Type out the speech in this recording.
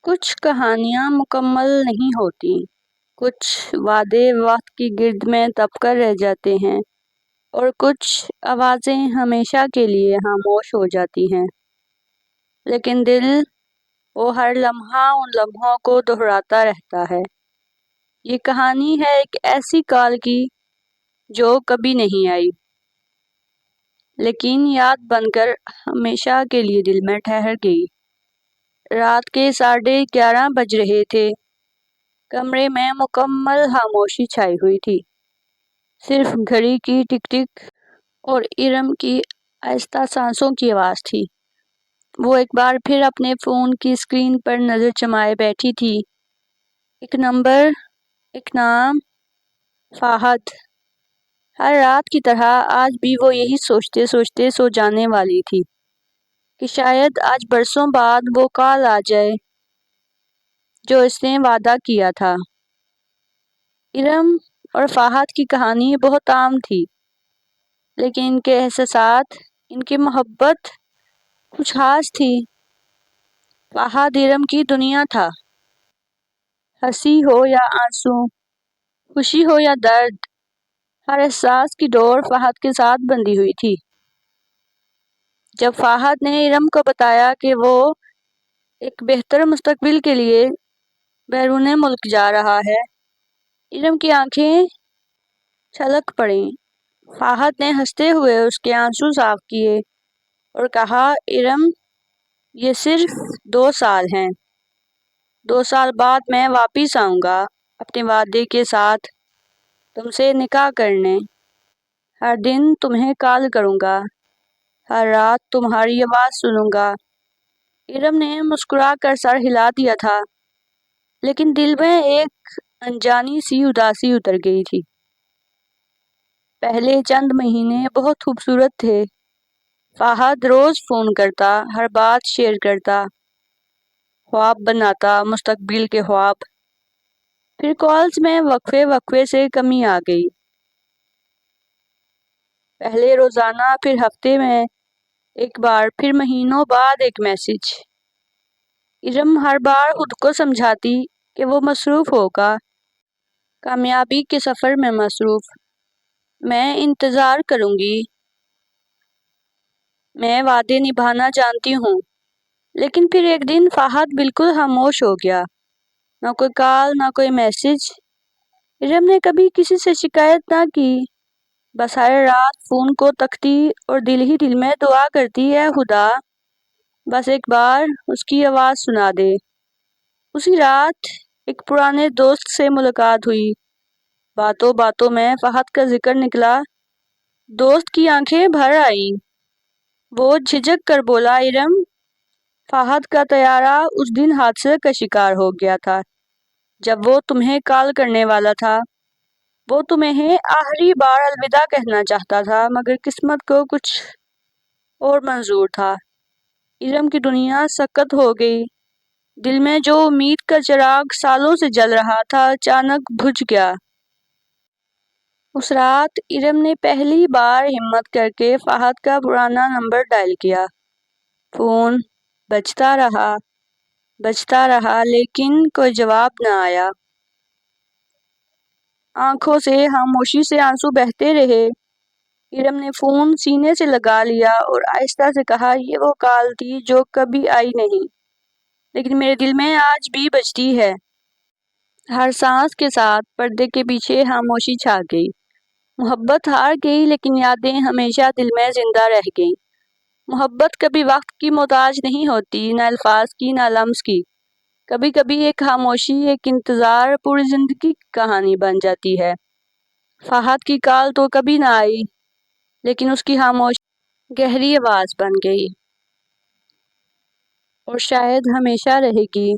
کچھ کہانیاں مکمل نہیں ہوتی، کچھ وعدے وقت کی گرد میں دب کر رہ جاتے ہیں اور کچھ آوازیں ہمیشہ کے لیے خاموش ہو جاتی ہیں، لیکن دل وہ ہر لمحہ ان لمحوں کو دہراتا رہتا ہے۔ یہ کہانی ہے ایک ایسی کال کی جو کبھی نہیں آئی، لیکن یاد بن کر ہمیشہ کے لیے دل میں ٹھہر گئی۔ رات کے 11:30 بج رہے تھے، کمرے میں مکمل خاموشی چھائی ہوئی تھی، صرف گھڑی کی ٹک ٹک اور ارم کی آہستہ سانسوں کی آواز تھی۔ وہ ایک بار پھر اپنے فون کی اسکرین پر نظر جمائے بیٹھی تھی۔ ایک نمبر، ایک نام، فہد۔ ہر رات کی طرح آج بھی وہ یہی سوچتے سوچتے سو جانے والی تھی کہ شاید آج برسوں بعد وہ کال آ جائے جو اس نے وعدہ کیا تھا۔ ارم اور فہد کی کہانی بہت عام تھی، لیکن ان کے احساسات، ان کی محبت کچھ خاص تھی۔ فہد ارم کی دنیا تھا، ہنسی ہو یا آنسو، خوشی ہو یا درد، ہر احساس کی ڈور فہد کے ساتھ بندھی ہوئی تھی۔ جب فہد نے ارم کو بتایا کہ وہ ایک بہتر مستقبل کے لیے بیرون ملک جا رہا ہے، ارم کی آنکھیں چھلک پڑیں۔ فہد نے ہنستے ہوئے اس کے آنسو صاف کیے اور کہا، ارم، یہ صرف 2 سال ہیں۔ 2 سال بعد میں واپس آؤں گا اپنے وعدے کے ساتھ، تم سے نکاح کرنے۔ ہر دن تمہیں کال کروں گا، ہر رات تمہاری آواز سنوں گا۔ ارم نے مسکرا کر سر ہلا دیا تھا، لیکن دل میں ایک انجانی سی اداسی اتر گئی تھی۔ پہلے چند مہینے بہت خوبصورت تھے۔ فہد روز فون کرتا، ہر بات شیئر کرتا، خواب بناتا، مستقبل کے خواب۔ پھر کالز میں وقفے وقفے سے کمی آ گئی، پہلے روزانہ، پھر ہفتے میں ایک بار، پھر مہینوں بعد ایک میسج۔ ارم ہر بار خود کو سمجھاتی کہ وہ مصروف ہوگا، کامیابی کے سفر میں مصروف، میں انتظار کروں گی، میں وعدے نبھانا جانتی ہوں۔ لیکن پھر ایک دن فہد بالکل خاموش ہو گیا، نہ کوئی کال، نہ کوئی میسج۔ ارم نے کبھی کسی سے شکایت نہ کی، بس ہر رات فون کو تکتی اور دل ہی دل میں دعا کرتی، اے خدا، بس ایک بار اس کی آواز سنا دے۔ اسی رات ایک پرانے دوست سے ملاقات ہوئی، باتوں باتوں میں فہد کا ذکر نکلا۔ دوست کی آنکھیں بھر آئیں، وہ جھجک کر بولا، ارم، فہد کا طیارہ اس دن حادثے کا شکار ہو گیا تھا جب وہ تمہیں کال کرنے والا تھا۔ وہ تمہیں آخری بار الوداع کہنا چاہتا تھا، مگر قسمت کو کچھ اور منظور تھا۔ ارم کی دنیا سکت ہو گئی، دل میں جو امید کا چراغ سالوں سے جل رہا تھا اچانک بجھ گیا۔ اس رات ارم نے پہلی بار ہمت کر کے فہد کا پرانا نمبر ڈائل کیا۔ فون بجتا رہا لیکن کوئی جواب نہ آیا۔ آنکھوں سے خاموشی سے آنسو بہتے رہے۔ ارم نے فون سینے سے لگا لیا اور آہستہ سے کہا، یہ وہ کال تھی جو کبھی آئی نہیں، لیکن میرے دل میں آج بھی بجتی ہے۔ ہر سانس کے ساتھ پردے کے پیچھے خاموشی چھا گئی۔ محبت ہار گئی، لیکن یادیں ہمیشہ دل میں زندہ رہ گئیں۔ محبت کبھی وقت کی محتاج نہیں ہوتی، نہ الفاظ کی، نہ لمس کی۔ کبھی کبھی ایک خاموشی، ایک انتظار پوری زندگی کی کہانی بن جاتی ہے۔ فہد کی کال تو کبھی نہ آئی، لیکن اس کی خاموشی گہری آواز بن گئی اور شاید ہمیشہ رہے گی۔